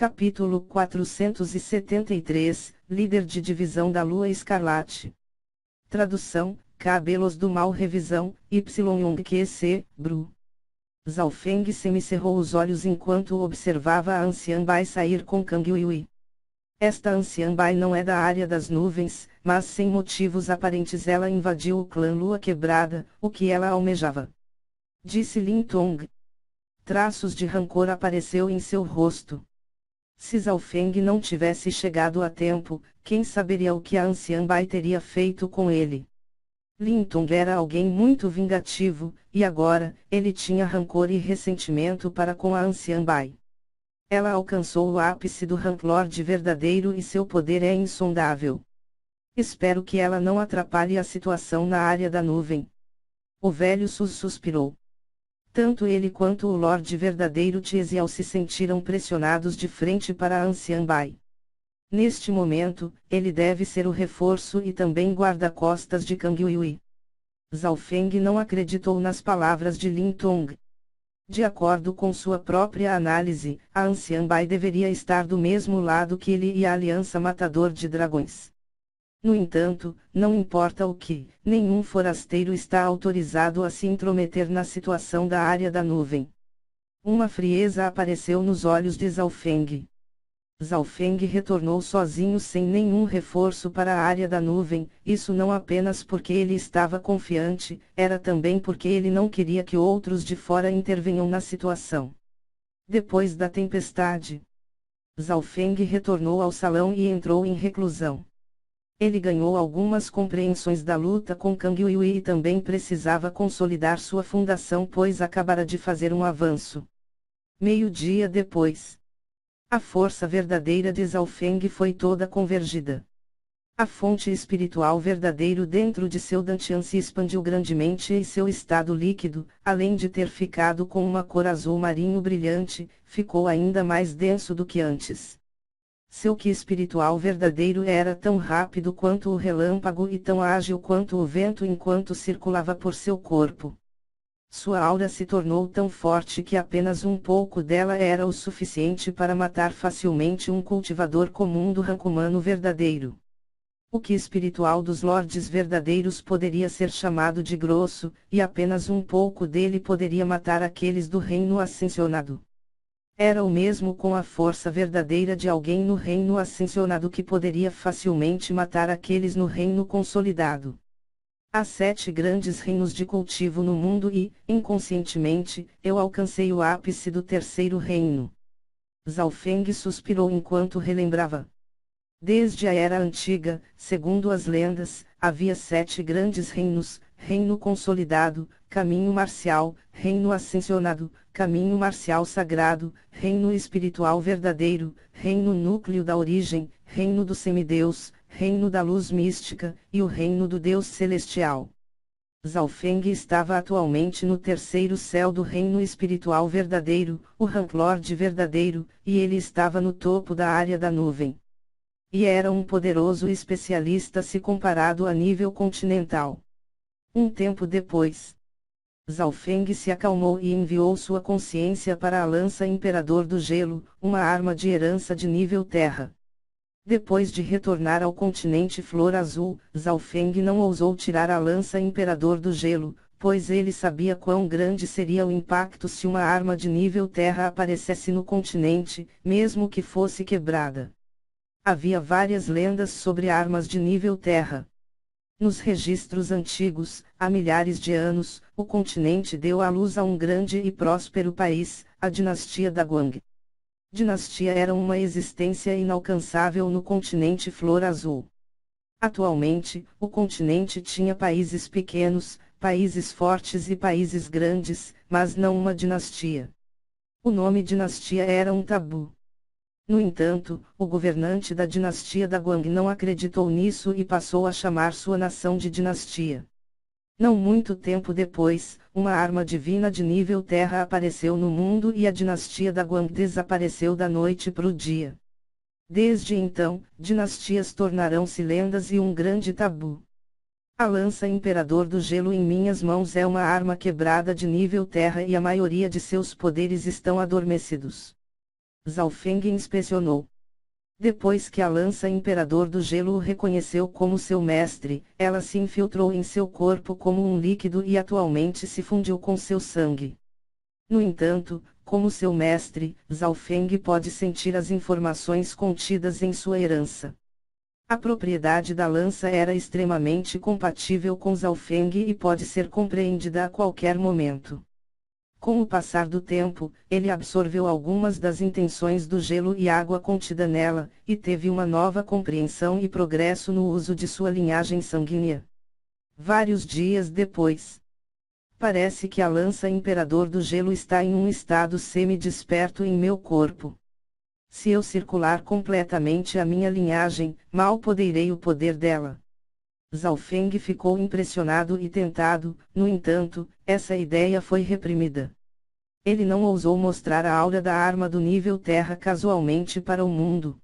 Capítulo 473, Líder de Divisão da Lua Escarlate. Tradução, Cabelos do Mal. Revisão, YongQC, Bru. Zhao Feng semicerrou os olhos enquanto observava a anciã Bai sair com Kang Yuyi. Esta anciã Bai não é da área das nuvens, mas sem motivos aparentes ela invadiu o clã Lua Quebrada, o que ela almejava. Disse Lin Tong. Traços de rancor apareceu em seu rosto. Se Zhao Feng não tivesse chegado a tempo, quem saberia o que a anciã Bai teria feito com ele. Lin Tong era alguém muito vingativo, e agora, ele tinha rancor e ressentimento para com a anciã Bai. Ela alcançou o ápice do Ranklord verdadeiro e seu poder é insondável. Espero que ela não atrapalhe a situação na área da nuvem. O velho suspirou. Tanto ele quanto o Lorde verdadeiro Tiesiao se sentiram pressionados de frente para a anciã Bai. Neste momento, ele deve ser o reforço e também guarda-costas de Kang Yuyi. Zhao Feng não acreditou nas palavras de Lin Tong. De acordo com sua própria análise, a anciã Bai deveria estar do mesmo lado que ele e a Aliança Matador de Dragões. No entanto, não importa o que, nenhum forasteiro está autorizado a se intrometer na situação da área da nuvem. Uma frieza apareceu nos olhos de Zhao Feng. Zhao Feng retornou sozinho sem nenhum reforço para a área da nuvem, isso não apenas porque ele estava confiante, era também porque ele não queria que outros de fora intervenham na situação. Depois da tempestade, Zhao Feng retornou ao salão e entrou em reclusão. Ele ganhou algumas compreensões da luta com Kang Yuyi e também precisava consolidar sua fundação pois acabara de fazer um avanço. Meio-dia depois, a força verdadeira de Zhao Feng foi toda convergida. A fonte espiritual verdadeiro dentro de seu Dantian se expandiu grandemente e seu estado líquido, além de ter ficado com uma cor azul marinho brilhante, ficou ainda mais denso do que antes. Seu Ki espiritual verdadeiro era tão rápido quanto o relâmpago e tão ágil quanto o vento enquanto circulava por seu corpo. Sua aura se tornou tão forte que apenas um pouco dela era o suficiente para matar facilmente um cultivador comum do rank humano verdadeiro. O Ki espiritual dos lordes verdadeiros poderia ser chamado de grosso, e apenas um pouco dele poderia matar aqueles do reino ascensionado. Era o mesmo com a força verdadeira de alguém no reino ascensionado que poderia facilmente matar aqueles no reino consolidado. Há 7 grandes reinos de cultivo no mundo e, inconscientemente, eu alcancei o ápice do 3º reino. Zhao Feng suspirou enquanto relembrava. Desde a Era Antiga, segundo as lendas, havia 7 grandes reinos: Reino Consolidado, Caminho Marcial, Reino Ascensionado, Caminho Marcial Sagrado, Reino Espiritual Verdadeiro, Reino Núcleo da Origem, Reino do Semideus, Reino da Luz Mística, e o Reino do Deus Celestial. Zhao Feng estava atualmente no 3º céu do Reino Espiritual Verdadeiro, o Ranklord Verdadeiro, e ele estava no topo da área da nuvem. E era um poderoso especialista se comparado a nível continental. Um tempo depois, Zhao Feng se acalmou e enviou sua consciência para a lança Imperador do Gelo, uma arma de herança de nível Terra. Depois de retornar ao continente Flor Azul, Zhao Feng não ousou tirar a lança Imperador do Gelo, pois ele sabia quão grande seria o impacto se uma arma de nível Terra aparecesse no continente, mesmo que fosse quebrada. Havia várias lendas sobre armas de nível Terra. Nos registros antigos, há milhares de anos, o continente deu à luz a um grande e próspero país, a dinastia da Guang. Dinastia era uma existência inalcançável no continente Flor Azul. Atualmente, o continente tinha países pequenos, países fortes e países grandes, mas não uma dinastia. O nome dinastia era um tabu. No entanto, o governante da dinastia da Guang não acreditou nisso e passou a chamar sua nação de dinastia. Não muito tempo depois, uma arma divina de nível Terra apareceu no mundo e a dinastia da Guang desapareceu da noite para o dia. Desde então, dinastias tornarão-se lendas e um grande tabu. A lança Imperador do Gelo em minhas mãos é uma arma quebrada de nível Terra e a maioria de seus poderes estão adormecidos. Zhao Feng inspecionou. Depois que a lança Imperador do Gelo o reconheceu como seu mestre, ela se infiltrou em seu corpo como um líquido e atualmente se fundiu com seu sangue. No entanto, como seu mestre, Zhao Feng pode sentir as informações contidas em sua herança. A propriedade da lança era extremamente compatível com Zhao Feng e pode ser compreendida a qualquer momento. Com o passar do tempo, ele absorveu algumas das intenções do gelo e água contida nela, e teve uma nova compreensão e progresso no uso de sua linhagem sanguínea. Vários dias depois, parece que a lança Imperador do Gelo está em um estado semi-desperto em meu corpo. Se eu circular completamente a minha linhagem, mal poderei o poder dela. Zhao Feng ficou impressionado e tentado, no entanto, essa ideia foi reprimida. Ele não ousou mostrar a aura da arma do nível Terra casualmente para o mundo.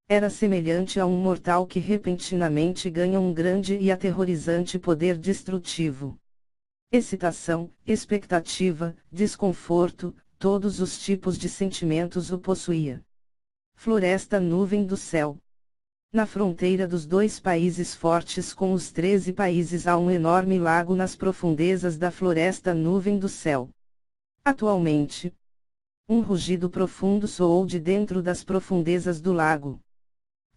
Era semelhante a um mortal que repentinamente ganha um grande e aterrorizante poder destrutivo. Excitação, expectativa, desconforto, todos os tipos de sentimentos o possuía. Floresta Nuvem do Céu. Na fronteira dos dois países fortes com os 13 países há um enorme lago nas profundezas da Floresta Nuvem do Céu. Atualmente, um rugido profundo soou de dentro das profundezas do lago.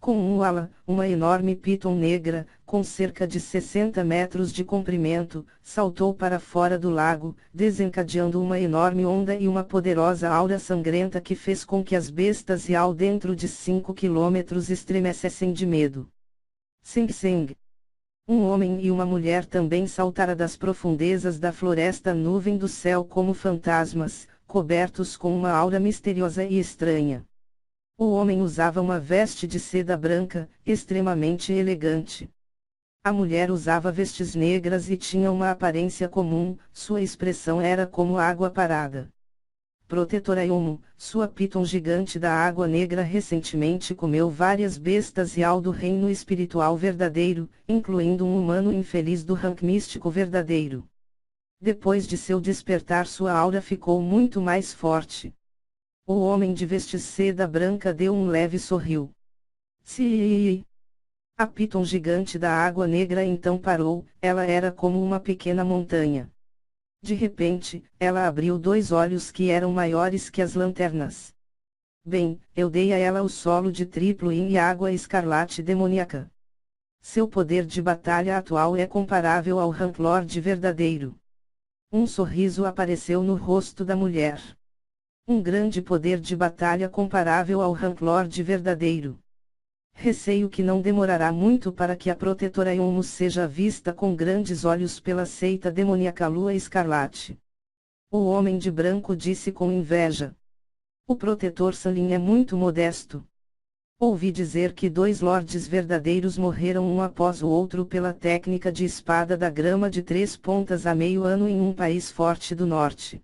Com um ala, uma enorme piton negra, com cerca de 60 metros de comprimento, saltou para fora do lago, desencadeando uma enorme onda e uma poderosa aura sangrenta que fez com que as bestas Yao dentro de 5 quilômetros estremecessem de medo. Sing Sing. Um homem e uma mulher também saltaram das profundezas da Floresta Nuvem do Céu como fantasmas, cobertos com uma aura misteriosa e estranha. O homem usava uma veste de seda branca, extremamente elegante. A mulher usava vestes negras e tinha uma aparência comum, sua expressão era como água parada. Protetora Yomo, sua piton gigante da água negra recentemente comeu várias bestas Yao do reino espiritual verdadeiro, incluindo um humano infeliz do rank místico verdadeiro. Depois de seu despertar sua aura ficou muito mais forte. O homem de vestes seda branca deu um leve sorriso. Sim. A piton gigante da água negra então parou, ela era como uma pequena montanha. De repente, ela abriu dois olhos que eram maiores que as lanternas. Bem, eu dei a ela o solo de triplo yin e água escarlate demoníaca. Seu poder de batalha atual é comparável ao Rank Lord verdadeiro. Um sorriso apareceu no rosto da mulher. Um grande poder de batalha comparável ao Rank Lord verdadeiro. Receio que não demorará muito para que a protetora Yomo seja vista com grandes olhos pela seita demoníaca Lua Escarlate. O homem de branco disse com inveja. O protetor Sanlin é muito modesto. Ouvi dizer que dois lordes verdadeiros morreram um após o outro pela técnica de espada da grama de 3 pontas há meio ano em um país forte do norte.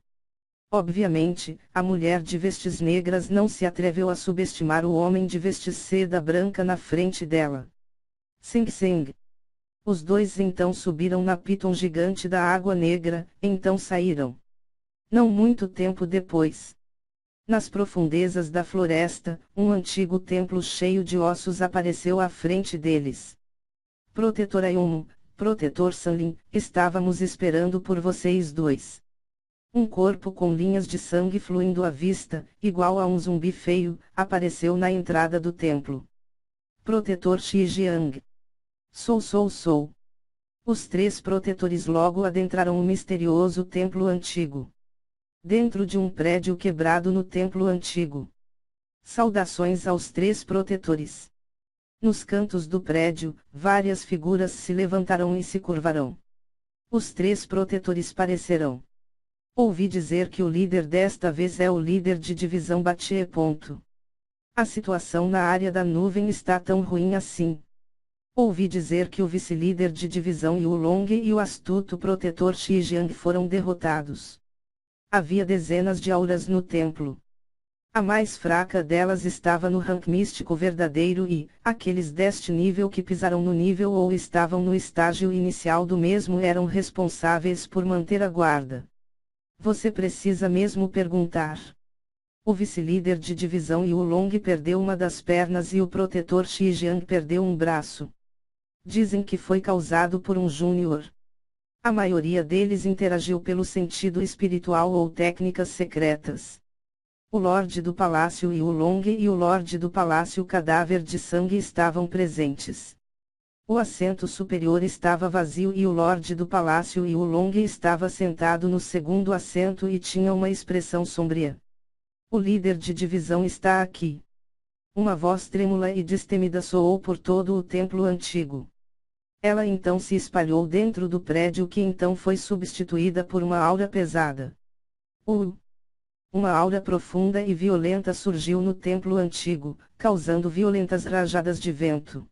Obviamente, a mulher de vestes negras não se atreveu a subestimar o homem de vestes seda branca na frente dela. Sing Sing. Os dois então subiram na piton gigante da água negra, então saíram. Não muito tempo depois. Nas profundezas da floresta, um antigo templo cheio de ossos apareceu à frente deles. Protetora Yomo, Protetor Sanlin, estávamos esperando por vocês dois. Um corpo com linhas de sangue fluindo à vista, igual a um zumbi feio, apareceu na entrada do templo. Protetor Shijiang. Sou. Os 3 protetores logo adentraram o misterioso templo antigo. Dentro de um prédio quebrado no templo antigo. Saudações aos 3 protetores. Nos cantos do prédio, várias figuras se levantarão e se curvarão. Os 3 protetores parecerão. Ouvi dizer que o líder desta vez é o líder de divisão Batie. A situação na área da nuvem está tão ruim assim. Ouvi dizer que o vice-líder de divisão Yu Long e o astuto protetor Shijiang foram derrotados. Havia dezenas de auras no templo. A mais fraca delas estava no rank místico verdadeiro e, aqueles deste nível que pisaram no nível ou estavam no estágio inicial do mesmo eram responsáveis por manter a guarda. Você precisa mesmo perguntar. O vice-líder de divisão Yulong perdeu uma das pernas e o protetor Xi perdeu um braço. Dizem que foi causado por um júnior. A maioria deles interagiu pelo sentido espiritual ou técnicas secretas. O Lorde do Palácio Yulong e o Lorde do Palácio Cadáver de Sangue estavam presentes. O assento superior estava vazio e o Lorde do Palácio Yulong estava sentado no segundo assento e tinha uma expressão sombria. O líder de divisão está aqui. Uma voz trêmula e destemida soou por todo o templo antigo. Ela então se espalhou dentro do prédio que então foi substituída por uma aura pesada. Uma aura profunda e violenta surgiu no templo antigo, causando violentas rajadas de vento.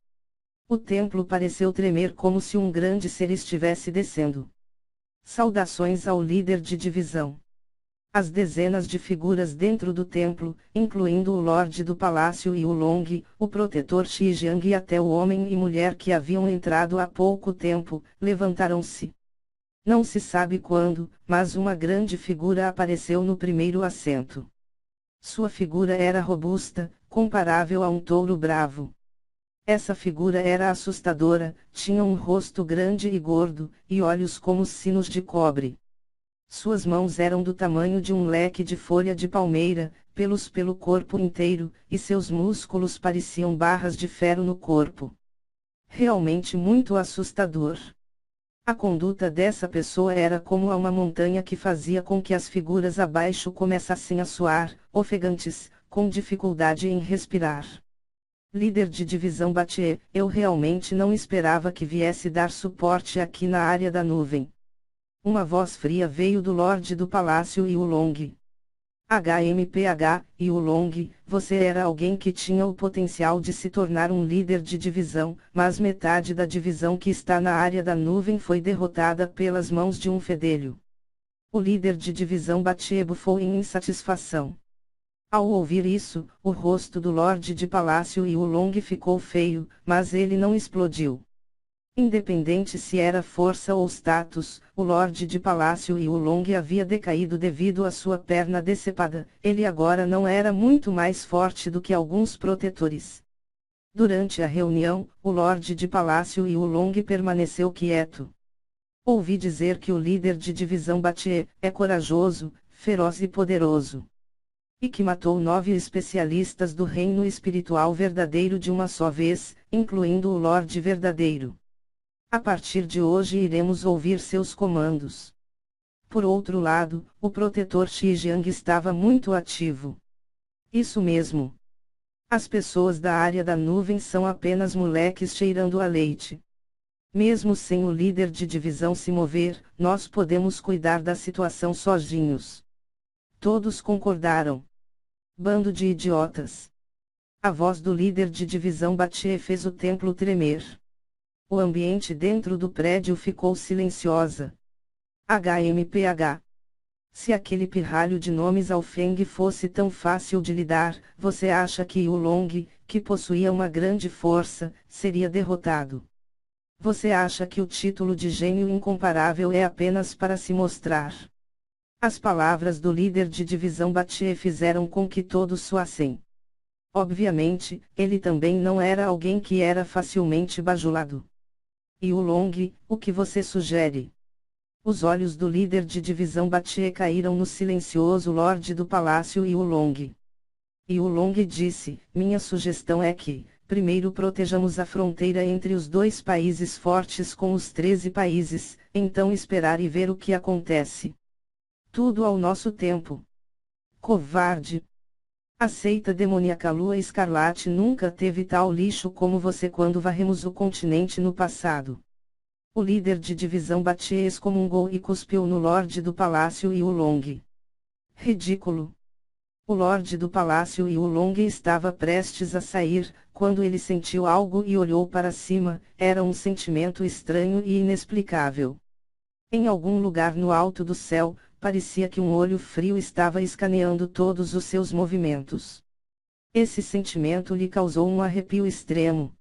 O templo pareceu tremer como se um grande ser estivesse descendo. Saudações ao líder de divisão. As dezenas de figuras dentro do templo, incluindo o Lorde do Palácio Yulong, o protetor Xi e até o homem e mulher que haviam entrado há pouco tempo, levantaram-se. Não se sabe quando, mas uma grande figura apareceu no primeiro assento. Sua figura era robusta, comparável a um touro bravo. Essa figura era assustadora, tinha um rosto grande e gordo, e olhos como sinos de cobre. Suas mãos eram do tamanho de um leque de folha de palmeira, pelos pelo corpo inteiro, e seus músculos pareciam barras de ferro no corpo. Realmente muito assustador. A conduta dessa pessoa era como a uma montanha que fazia com que as figuras abaixo começassem a suar, ofegantes, com dificuldade em respirar. Líder de divisão Batie, eu realmente não esperava que viesse dar suporte aqui na área da nuvem. Uma voz fria veio do Lorde do Palácio Yulong. HMPH, Yulong, você era alguém que tinha o potencial de se tornar um líder de divisão, mas metade da divisão que está na área da nuvem foi derrotada pelas mãos de um fedelho. O líder de divisão Batie bufou em insatisfação. Ao ouvir isso, o rosto do Lorde de Palácio Yulong ficou feio, mas ele não explodiu. Independente se era força ou status, o Lorde de Palácio Yulong havia decaído devido à sua perna decepada, ele agora não era muito mais forte do que alguns protetores. Durante a reunião, o Lorde de Palácio Yulong permaneceu quieto. Ouvi dizer que o líder de divisão Batie é corajoso, feroz e poderoso. E que matou 9 especialistas do reino espiritual verdadeiro de uma só vez, incluindo o Lorde verdadeiro. A partir de hoje iremos ouvir seus comandos. Por outro lado, o protetor Xi estava muito ativo. Isso mesmo. As pessoas da área da nuvem são apenas moleques cheirando a leite. Mesmo sem o líder de divisão se mover, nós podemos cuidar da situação sozinhos. Todos concordaram. Bando de idiotas. A voz do líder de divisão Batie fez o templo tremer. O ambiente dentro do prédio ficou silenciosa. HMPH. Se aquele pirralho de nomes Alfeng fosse tão fácil de lidar, você acha que Yulong, que possuía uma grande força, seria derrotado? Você acha que o título de gênio incomparável é apenas para se mostrar? As palavras do líder de divisão Batie fizeram com que todos suassem. Obviamente, ele também não era alguém que era facilmente bajulado. Yulong, o que você sugere? Os olhos do líder de divisão Batie caíram no silencioso Lorde do Palácio Yulong. Yulong disse, minha sugestão é que, primeiro protejamos a fronteira entre os 2 países fortes com os 13 países, então esperar e ver o que acontece. Tudo ao nosso tempo. Covarde. A seita demoníaca Lua Escarlate nunca teve tal lixo como você quando varremos o continente no passado. O líder de divisão Batie excomungou e cuspiu no Lorde do Palácio Yulong. Ridículo. O Lorde do Palácio Yulong estava prestes a sair, quando ele sentiu algo e olhou para cima, era um sentimento estranho e inexplicável. Em algum lugar no alto do céu, parecia que um olho frio estava escaneando todos os seus movimentos. Esse sentimento lhe causou um arrepio extremo.